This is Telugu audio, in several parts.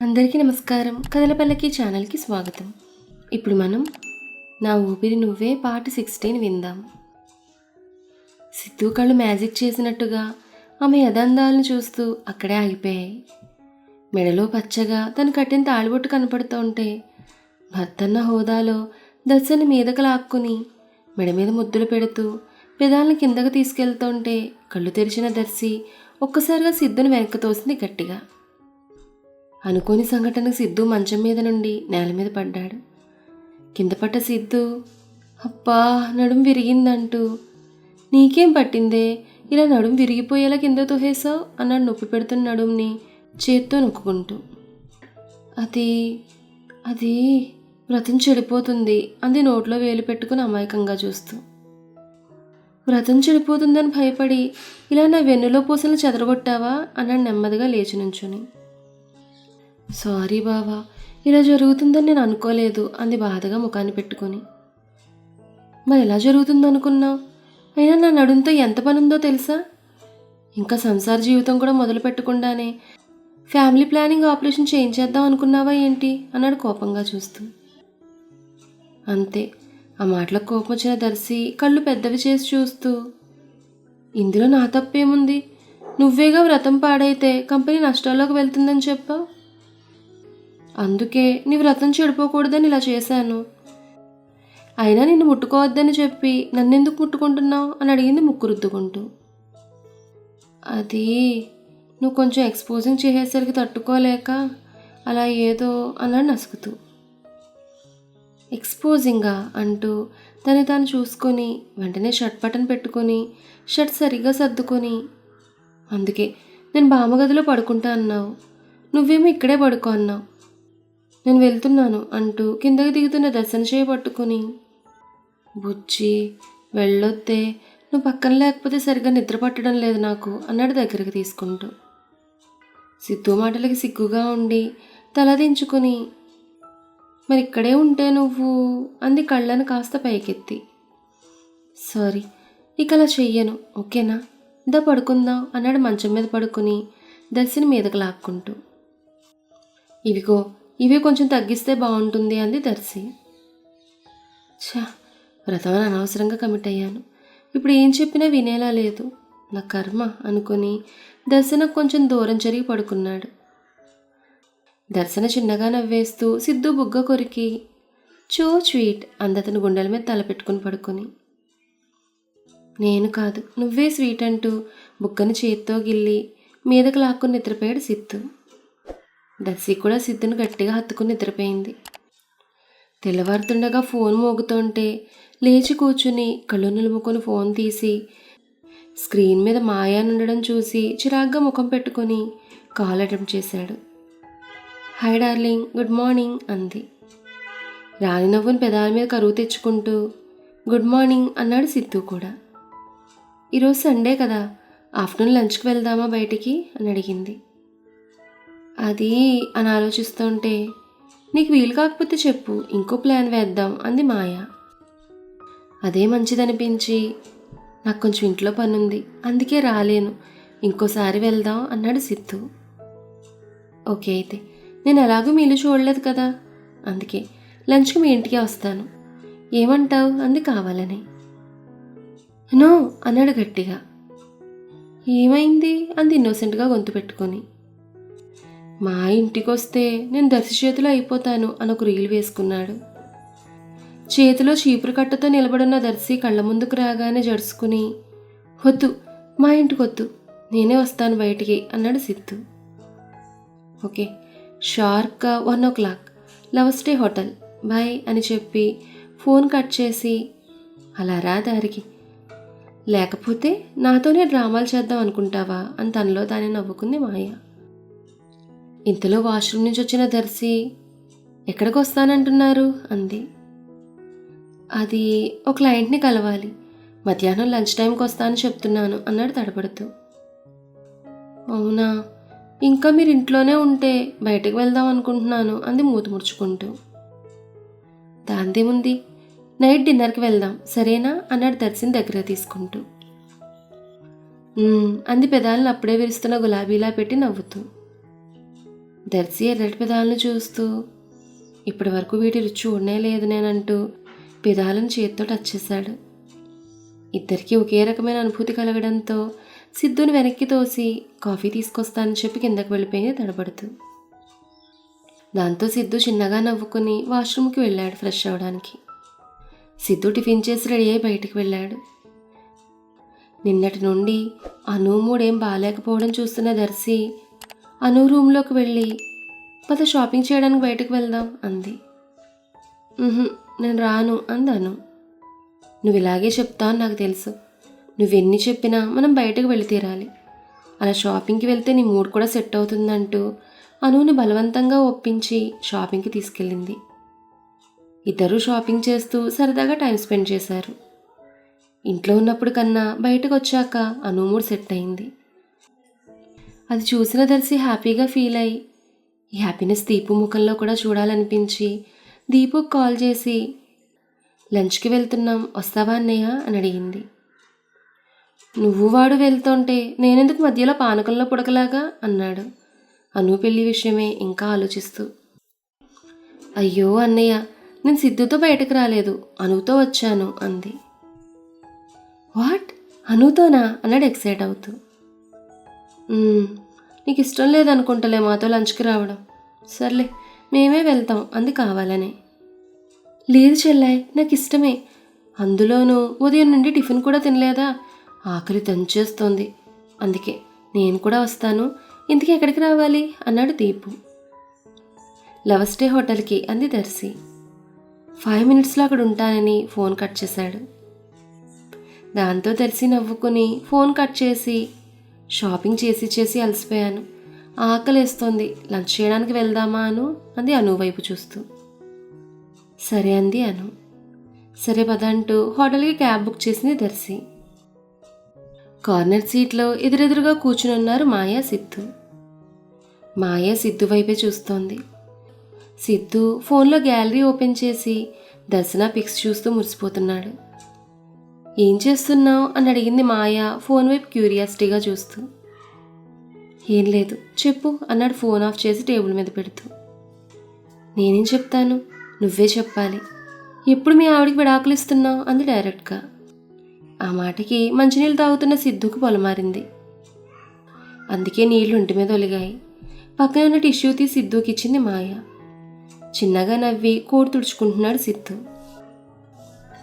అందరికీ నమస్కారం. కథల పల్లకి ఛానల్కి స్వాగతం. ఇప్పుడు మనం నా ఊపిరి నువ్వే పార్ట్ 16 విందాం. సిద్ధు కళ్ళు మ్యాజిక్ చేసినట్టుగా ఆమె యథాందాలను చూస్తూ అక్కడే ఆగిపోయాయి. మెడలో పచ్చగా తను కట్టిన తాళిబొట్టు కనపడుతూ ఉంటే భర్తన్న హోదాలో దర్శన మీదకు లాక్కుని మెడ మీద ముద్దులు పెడుతూ పెదాలను కిందకు తీసుకెళ్తుంటే కళ్ళు తెరిచిన దర్శి ఒక్కసారిగా సిద్ధును వెనక్కి తోసింది గట్టిగా. అనుకోని సంఘటనకు సిద్ధు మంచం మీద నుండి నేల మీద పడ్డాడు. కింద పడ్డ సిద్ధు అప్పా నడుం విరిగిందంటూ నీకేం పట్టిందే, ఇలా నడుం విరిగిపోయేలా కింద తోహేసావు అన్నాడు నొప్పి పెడుతున్న నడుంని చేత్తో నొక్కుంటూ. అది అది వ్రతం చెడిపోతుంది అంది నోట్లో వేలు పెట్టుకుని అమాయకంగా చూస్తూ. వ్రతం చెడిపోతుందని భయపడి ఇలా నా వెన్నులో పూసలు చెదరగొట్టావా అన్నాడు నెమ్మదిగా లేచి నుంచుని. సారీ బావా, ఇలా జరుగుతుందని నేను అనుకోలేదు అంది బాధగా ముఖాన్ని పెట్టుకొని. మరి ఎలా జరుగుతుందనుకున్నావు? అయినా నా నడుంతో ఎంత పనుందో తెలుసా? ఇంకా సంసార జీవితం కూడా మొదలు పెట్టకుండానే ఫ్యామిలీ ప్లానింగ్ ఆపరేషన్ చేయించేద్దాం అనుకున్నావా ఏంటి అన్నాడు కోపంగా చూస్తూ. అంతే, ఆ మాటలకు కోపం వచ్చిన దర్శి కళ్ళు పెద్దవి చేసి చూస్తూ ఇందులో నా తప్పేముంది? నువ్వేగా వ్రతం పాడైతే కంపెనీ నష్టాల్లోకి వెళ్తుందని చెప్పావు. అందుకే నీ వ్రతం చెడిపోకూడదని ఇలా చేశాను. అయినా నిన్ను ముట్టుకోవద్దని చెప్పి నన్నెందుకు ముట్టుకుంటున్నావు అని అడిగింది ముక్కు రుద్దుకుంటూ. అది నువ్వు కొంచెం ఎక్స్పోజింగ్ చేసేసరికి తట్టుకోలేక అలా ఏదో అన్నాడు నసుకుతూ. ఎక్స్పోజింగా అంటూ తను తాను చూసుకొని వెంటనే షర్ట్ బటన్ పెట్టుకొని షర్ట్ సరిగ్గా సర్దుకొని, అందుకే నేను బామ్మగదిలో పడుకుంటా అన్నావు, నువ్వేమో ఇక్కడే పడుకో అన్నావు. నేను వెళ్తున్నాను అంటూ కిందకి దిగుతున్న దర్శన చేయ పట్టుకుని బుజ్జి వెళ్ళొద్దే, నువ్వు పక్కన లేకపోతే సరిగ్గా నిద్ర పట్టడం లేదు నాకు అన్నాడు దగ్గరికి తీసుకుంటూ. సిద్ధు మాటలకి సిగ్గుగా ఉండి తల దించుకుని మరి ఇక్కడే ఉంటే నువ్వు అంది కళ్ళను కాస్త పైకెత్తి. సారీ, ఇక అలా చెయ్యను ఓకేనా, ఇందా పడుకుందాం అన్నాడు మంచం మీద పడుకుని దర్శని మీదకు లాక్కుంటూ. ఇవి కొంచెం తగ్గిస్తే బాగుంటుంది అంది దర్శి. ఛా, వ్రతమని అనవసరంగా కమిట్ అయ్యాను, ఇప్పుడు ఏం చెప్పినా వినేలా లేదు, నా కర్మ అనుకుని దర్శన కొంచెం దూరం జరిగి పడుకున్నాడు. దర్శన చిన్నగా నవ్వేస్తూ సిద్ధు బుగ్గ కొరికి చో స్వీట్ అందతను గుండెల మీద తలపెట్టుకుని పడుకొని. నేను కాదు నువ్వే స్వీట్ అంటూ బుగ్గని చేత్తో గిల్లి మీదకు లాక్కుని నిద్రపోయాడు సిద్ధు. దర్శి కూడా సిద్ధును గట్టిగా హత్తుకుని నిద్రపోయింది. తెల్లవారుతుండగా ఫోన్ మోగుతుంటే లేచి కూర్చుని కళ్ళు నిలుముకొని ఫోన్ తీసి స్క్రీన్ మీద మాయా ఉండడం చూసి చిరాగ్గా ముఖం పెట్టుకొని కాల్ అటెంప్ట్ చేశాడు. హాయ్ డార్లింగ్, గుడ్ మార్నింగ్ అంది. రాని నవ్వుని పెదాల మీద కరువు తెచ్చుకుంటూ గుడ్ మార్నింగ్ అన్నాడు సిద్ధు కూడా. ఈరోజు సండే కదా, ఆఫ్టర్నూన్ లంచ్కి వెళ్దామా బయటికి అని అడిగింది. అది అని ఆలోచిస్తుంటే నీకు వీలు కాకపోతే చెప్పు, ఇంకో ప్లాన్ వేద్దాం అంది మాయ. అదే మంచిదనిపించి నాకు కొంచెం ఇంట్లో పనుంది అందుకే రాలేను, ఇంకోసారి వెళ్దాం అన్నాడు సిద్ధు. ఓకే అయితే, నేను ఎలాగో మీ ఇల్లు చూడలేదు కదా, అందుకే లంచ్కి మీ ఇంటికే వస్తాను, ఏమంటావు అంది కావాలని. నో అన్నాడు గట్టిగా. ఏమైంది అంది ఇన్నోసెంట్గా గొంతు పెట్టుకొని. మా ఇంటికి వస్తే నేను దర్శి చేతిలో అయిపోతాను అని ఒక రీల్ వేసుకున్నాడు. చేతిలో చీపురు కట్టతో నిలబడున్న దర్శి కళ్ళ ముందుకు రాగానే జడుచుకుని వద్దు, మా ఇంటికి వద్దు, నేనే వస్తాను బయటికి అన్నాడు సిద్ధు. ఓకే, షార్ప్గా 1 o'clock love stay hotel, bye అని చెప్పి ఫోన్ కట్ చేసి అలా రా దారికి, లేకపోతే నాతోనే డ్రామాలు చేద్దాం అనుకుంటావా అని తనలో తానే నవ్వుకుంది మాయ. ఇంతలో వాష్రూమ్ నుంచి వచ్చిన దర్శి ఎక్కడికి వస్తానంటున్నారు అంది. అది ఒక క్లయింట్ని కలవాలి, మధ్యాహ్నం లంచ్ టైంకి వస్తానని చెప్తున్నాను అన్నాడు తడబడుతూ. అవునా, ఇంకా మీరు ఇంట్లోనే ఉంటే బయటకు వెళ్దాం అనుకుంటున్నాను అంది మూతి ముడుచుకుంటూ. దాందేముంది, నైట్ డిన్నర్కి వెళ్దాం సరేనా అన్నాడు దర్శిని దగ్గర తీసుకుంటూ. అంది పెదాలను అప్పుడే విరుస్తున్న గులాబీలా పెట్టి నవ్వుతూ. దర్శి ఎర్రటి పెదాలను చూస్తూ, ఇప్పటి వరకు వీటి రుచి చూడనే లేదు నేనంటూ పెదాలను చేత్తో టచ్ చేశాడు. ఇద్దరికీ ఒకే రకమైన అనుభూతి కలగడంతో సిద్ధుని వెనక్కి తోసి కాఫీ తీసుకొస్తానని చెప్పి కిందకి వెళ్ళిపోయింది తడబడుతూ. దాంతో సిద్ధు చిన్నగా నవ్వుకుని వాష్రూమ్కి వెళ్ళాడు ఫ్రెష్ అవ్వడానికి. సిద్ధు టిఫిన్ చేసి రెడీ అయి బయటికి వెళ్ళాడు. నిన్నటి నుండి అను మూడేం బాగాలేకపోవడం చూస్తున్న దర్శి అను రూమ్లోకి వెళ్ళి, పద షాపింగ్ చేయడానికి బయటకు వెళ్దాం అంది. నేను రాను అంది అను. నువ్వు ఇలాగే చెప్తావు నాకు తెలుసు. నువ్వెన్ని చెప్పినా మనం బయటకు వెళ్ళి తీరాలి. అలా షాపింగ్కి వెళ్తే నీ మూడ్ కూడా సెట్ అవుతుందంటూ అనుని బలవంతంగా ఒప్పించి షాపింగ్కి తీసుకెళ్ళింది. ఇద్దరూ షాపింగ్ చేస్తూ సరదాగా టైం స్పెండ్ చేశారు. ఇంట్లో ఉన్నప్పుడు కన్నా బయటకు వచ్చాక అను మూడ్ సెట్ అయింది. అది చూసిన దర్శి హ్యాపీగా ఫీల్ అయ్యి, ఈ హ్యాపీనెస్ దీపు ముఖంలో కూడా చూడాలనిపించి దీపుకు కాల్ చేసి, లంచ్కి వెళ్తున్నాం వస్తావా అన్నయ్య అని అడిగింది. నువ్వు వాడు వెళ్తుంటే నేనెందుకు మధ్యలో పానకంలో పుడకలాగా అన్నాడు అను పెళ్లి విషయమే ఇంకా ఆలోచిస్తూ. అయ్యో అన్నయ్య, నేను సిద్ధుతో బయటకు రాలేదు, అనుతో వచ్చాను అంది. వాట్, అనుతోనా అన్నాడు ఎక్సైట్ అవుతూ. నీకు ఇష్టం లేదనుకుంటలే మాతో లంచ్కి రావడం. సర్లే మేమే వెళ్తాం అంది కావాలని. లేదు చెల్లాయ్, నాకు ఇష్టమే. అందులోనూ ఉదయం నుండి టిఫిన్ కూడా తినలేదా, ఆకలి దంచేస్తోంది. అందుకే నేను కూడా వస్తాను. ఇంతకీ ఎక్కడికి రావాలి అన్నాడు దీపు. లవ్ స్టే హోటల్కి అంది దర్శి. 5 minutesలో అక్కడ ఉంటానని ఫోన్ కట్ చేశాడు. దాంతో దర్శి నవ్వుకుని ఫోన్ కట్ చేసి, షాపింగ్ చేసి అలసిపోయాను, ఆకలేస్తోంది, లంచ్ చేయడానికి వెళ్దామా అను అంది అను వైపు చూస్తూ. సరే అంది అను. సరే పద అంటూ హోటల్కి క్యాబ్ బుక్ చేసింది దర్శి. కార్నర్ సీట్లో ఎదురెదురుగా కూర్చునున్నారు మాయా సిద్ధు. మాయా సిద్ధు వైపే చూస్తోంది. సిద్ధు ఫోన్లో గ్యాలరీ ఓపెన్ చేసి దర్శన పిక్స్ చూస్తూ మురిసిపోతున్నాడు. ఏం చేస్తున్నావు అని అడిగింది మాయా ఫోన్ వైపు క్యూరియాసిటీగా చూస్తూ. ఏం లేదు చెప్పు అన్నాడు ఫోన్ ఆఫ్ చేసి టేబుల్ మీద పెడుతూ. నేనేం చెప్తాను, నువ్వే చెప్పాలి. ఎప్పుడు మీ ఆవిడికి విడాకులు ఇస్తున్నావు అంది డైరెక్ట్గా. ఆ మాటకి మంచినీళ్ళు తాగుతున్న సిద్ధుకు పొలమారింది. అందుకే నీళ్లు ఒంటి మీద ఒలిగాయి. పక్కన ఉన్న టిష్యూ తీసి సిద్ధుకి ఇచ్చింది మాయ. చిన్నగా నవ్వి కోడి తుడుచుకుంటున్నాడు సిద్ధు.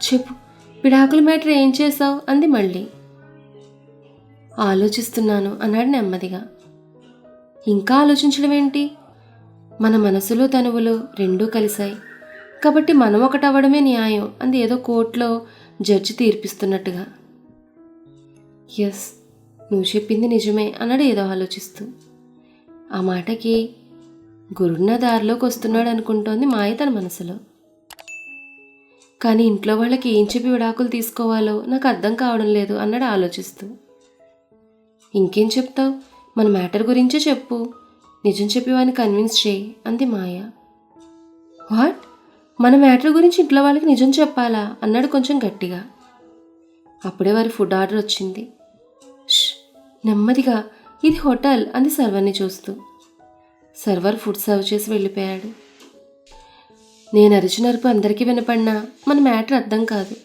చెప్పు, విడాకుల మ్యాటర్ ఏం చేశావు అంది మళ్ళీ. ఆలోచిస్తున్నాను అన్నాడు నెమ్మదిగా. ఇంకా ఆలోచించడం ఏంటి, మన మనసులో తనువులు రెండూ కలిశాయి కాబట్టి మనం ఒకటవ్వడమే న్యాయం అంది ఏదో కోర్టులో జడ్జి తీర్పిస్తున్నట్టుగా. ఎస్, నువ్వు చెప్పింది నిజమే అన్నాడు ఏదో ఆలోచిస్తూ. ఆ మాటకి గురున్న దారిలోకి వస్తున్నాడు అనుకుంటోంది మాయ తన మనసులో. కానీ ఇంట్లో వాళ్ళకి ఏం చెప్పి విడాకులు తీసుకోవాలో నాకు అర్థం కావడం లేదు అన్నాడు ఆలోచిస్తూ. ఇంకేం చెప్తావు, మన మ్యాటర్ గురించే చెప్పు, నిజం చెప్పి వాడిని కన్విన్స్ చేయి అంది మాయ. వాట్, మన మ్యాటర్ గురించి ఇంట్లో వాళ్ళకి నిజం చెప్పాలా అన్నాడు కొంచెం గట్టిగా. అప్పుడే వారి ఫుడ్ ఆర్డర్ వచ్చింది. నెమ్మదిగా, ఇది హోటల్ అంది సర్వర్ని చూస్తూ. సర్వర్ ఫుడ్ సర్వ్ చేసి వెళ్ళిపోయాడు. నేను అరిచిన అరుపు అందరికీ వినపడినా మన మ్యాటర్ అర్థం కాదు,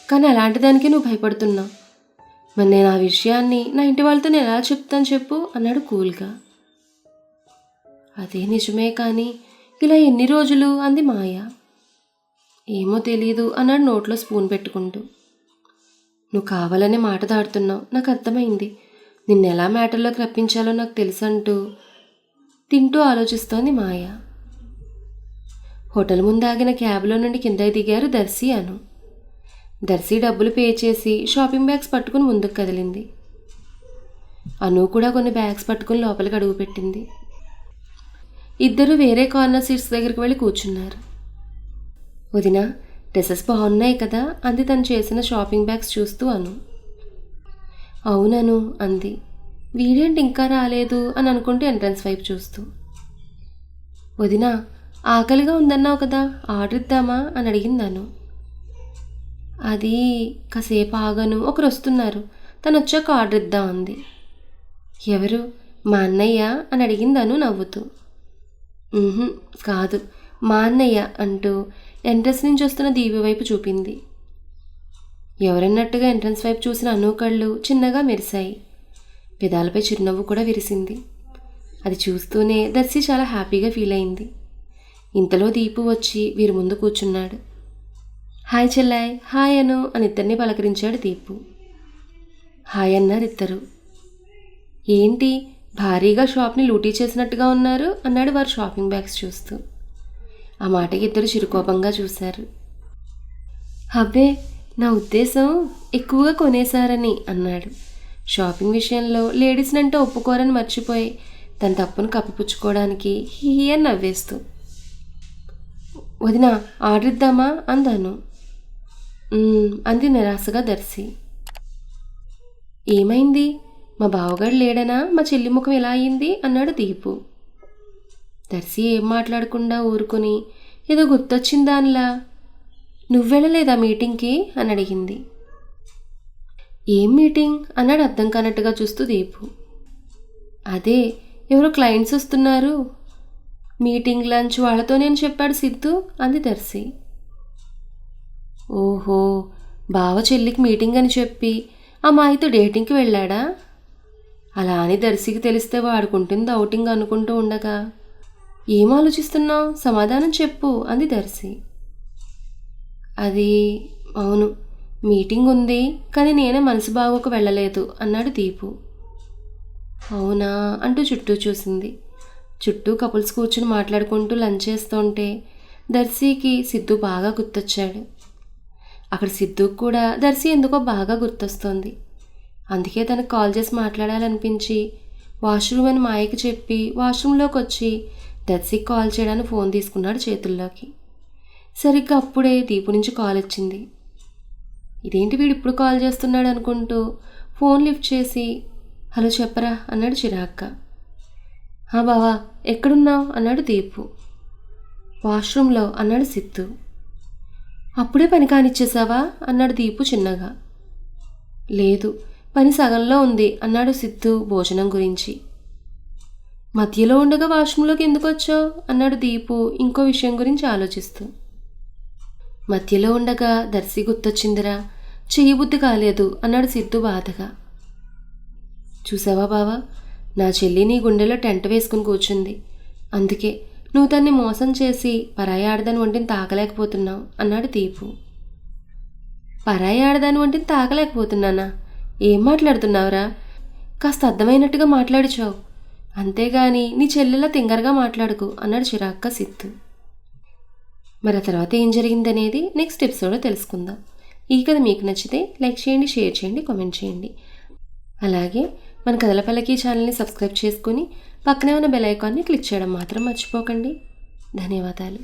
కానీ అలాంటి దానికి నువ్వు భయపడుతున్నావు. మరి నేను ఆ విషయాన్ని నా ఇంటి వాళ్ళతో నేను ఎలా చెప్తాను చెప్పు అన్నాడు కూల్గా. అదే నిజమే, కానీ ఇలా ఎన్ని రోజులు అంది మాయ. ఏమో తెలీదు అన్నాడు నోట్లో స్పూన్ పెట్టుకుంటూ. నువ్వు కావాలనే మాట దాడుతున్నావు, నాకు అర్థమైంది. నిన్నెలా మ్యాటర్లోకి రప్పించాలో నాకు తెలుసంటూ తింటూ ఆలోచిస్తోంది మాయ. హోటల్ ముందు ఆగిన క్యాబ్లో నుండి కిందకి దిగారు దర్శి అను. దర్శి డబ్బులు పే చేసి షాపింగ్ బ్యాగ్స్ పట్టుకుని ముందుకు కదిలింది. అను కూడా కొన్ని బ్యాగ్స్ పట్టుకుని లోపలికి అడుగుపెట్టింది. ఇద్దరు వేరే కార్నర్ సీట్స్ దగ్గరికి వెళ్ళి కూర్చున్నారు. వదినా, డ్రెస్సెస్ బాగున్నాయి కదా అంది తను చేసిన షాపింగ్ బ్యాగ్స్ చూస్తూ అను. అవునను అంది. వీడేంటి ఇంకా రాలేదు అని అనుకుంటూ ఎంట్రన్స్ వైపు చూస్తూ. వదినా, ఆకలిగా ఉందన్నావు కదా, ఆర్డర్ ఇద్దామా అని అడిగింది అను. అది కాసేపు ఆగను, ఒకరు వస్తున్నారు, తను వచ్చాక ఆర్డర్ ఇద్దాం అంది. ఎవరు, మా అన్నయ్య అని అడిగింది అను నవ్వుతూ. "ఉహుం, కాదు మా అన్నయ్య" అంటూ ఎంట్రన్స్ నుంచి వస్తున్న దీపు వైపు చూపింది. ఎవరన్నట్టుగా ఎంట్రన్స్ వైపు చూసిన అను కళ్ళు చిన్నగా మెరిశాయి. పెదాలపై చిరునవ్వు కూడా విరిసింది. అది చూస్తూనే దర్శి చాలా హ్యాపీగా ఫీల్ అయింది. ఇంతలో దీపు వచ్చి వీరి ముందు కూర్చున్నాడు. "హాయ్ చెల్లాయ్, హాయ్ అను" అని ఇద్దరిని పలకరించాడు దీపు. హాయ్ అన్నారు ఇద్దరు. "ఏంటి భారీగా షాప్ని లూటీ చేసినట్టుగా ఉన్నారు" అన్నాడు వారు షాపింగ్ బ్యాగ్స్ చూస్తూ. ఆ మాటకి ఇద్దరు చిరుకోపంగా చూశారు. "అబ్బే, నా ఉద్దేశం ఎక్కువగా కొనేశారని" అన్నాడు. షాపింగ్ విషయంలో లేడీస్నంటే ఒప్పుకోరని మర్చిపోయి తన తప్పును కప్పిపుచ్చుకోవడానికి హీ అని నవ్వేస్తూ. "వదినా, ఆర్డర్ ఇద్దామా" అందాను. అంది నిరాశగా దర్శి. "ఏమైంది? మా బావగాడు లేడనా మా చెల్లి ముఖం ఎలా అయింది" అన్నాడు దీపు. దర్శి ఏం మాట్లాడకుండా ఊరుకొని ఏదో గుర్తొచ్చిందానిలా, "నువ్వెళ్ళలేదా మీటింగ్కి" అని అడిగింది. "ఏం మీటింగ్" అన్నాడు అర్థం కానట్టుగా చూస్తూ దీపు. "అదే, ఎవరో క్లయింట్స్ వస్తున్నారు, మీటింగ్ లంచ్ వాళ్ళతో నేను చెప్పాడు సిద్ధు" అంది దర్శి. "ఓహో, బావ చెల్లికి మీటింగ్ అని చెప్పి ఆ మాయితో డేటింగ్కి వెళ్ళాడా?" అలా అని దర్శికి తెలిస్తే వాడుకుంటుంది ఔటింగ్ అనుకుంటూ ఉండగా, "ఏం ఆలోచిస్తున్నావు, సమాధానం చెప్పు" అంది దర్శి. "అది అవును, మీటింగ్ ఉంది, కానీ నేనే మనసు బాగోక వెళ్ళలేదు" అన్నాడు దీపు. "అవునా" అంటూ చుట్టూ చూసింది. చుట్టూ కపుల్స్ కూర్చుని మాట్లాడుకుంటూ లంచ్ చేస్తుంటే దర్శికి సిద్ధు బాగా గుర్తొచ్చాడు. అక్కడ సిద్ధుకు కూడా దర్శి ఎందుకో బాగా గుర్తొస్తోంది. అందుకే తనకు కాల్ చేసి మాట్లాడాలనిపించి వాష్రూమ్ అని మాయకి చెప్పి వాష్రూమ్లోకి వచ్చి దర్శికి కాల్ చేయడానికి ఫోన్ తీసుకున్నాడు చేతుల్లోకి. సరిగ్గా అప్పుడే దీపు నుంచి కాల్ వచ్చింది. ఇదేంటి వీడు ఇప్పుడు కాల్ చేస్తున్నాడు అనుకుంటూ ఫోన్ లిఫ్ట్ చేసి, "హలో చెప్పరా" అన్నాడు చిరాగ్గా. బావా, ఎక్కడున్నావు" అన్నాడు దీపు. "వాష్రూమ్లో" అన్నాడు సిద్ధు. "అప్పుడే పని కానిచ్చేసావా" అన్నాడు దీపు చిన్నగా. "లేదు, పని సగంలో ఉంది" అన్నాడు సిద్ధు భోజనం గురించి. "మధ్యలో ఉండగా వాష్రూమ్లోకి ఎందుకు వచ్చావు" అన్నాడు దీపు ఇంకో విషయం గురించి ఆలోచిస్తూ. "మధ్యలో ఉండగా దర్శి గుర్తొచ్చిందిరా, చెయ్యబుద్ధి కాలేదు" అన్నాడు సిద్ధు బాధగా. "చూసావా బావా, నా చెల్లి నీ గుండెలో టెంట్ వేసుకుని కూర్చుంది, అందుకే నువ్వు తన్ని మోసం చేసి పరాయి ఆడదాని వంటిని తాకలేకపోతున్నావు" అన్నాడు దీపు. "పరాయి ఆడదాని వంటిని తాకలేకపోతున్నానా? ఏం మాట్లాడుతున్నావురా? కాస్త అర్థమైనట్టుగా మాట్లాడుచావు, అంతేగాని నీ చెల్లెలా తింగరగా మాట్లాడుకు" అన్నాడు చిరాగ్గా సిద్ధు. మరి ఆ తర్వాత ఏం జరిగిందనేది నెక్స్ట్ ఎపిసోడ్లో తెలుసుకుందాం. ఈ కథ మీకు నచ్చితే లైక్ చేయండి, షేర్ చేయండి, కామెంట్ చేయండి. అలాగే మన కథల పల్లకి ఛానల్ని సబ్స్క్రైబ్ చేసుకుని పక్కనే ఉన్న బెల్ ఐకాన్ని క్లిక్ చేయడం మాత్రం మర్చిపోకండి. ధన్యవాదాలు.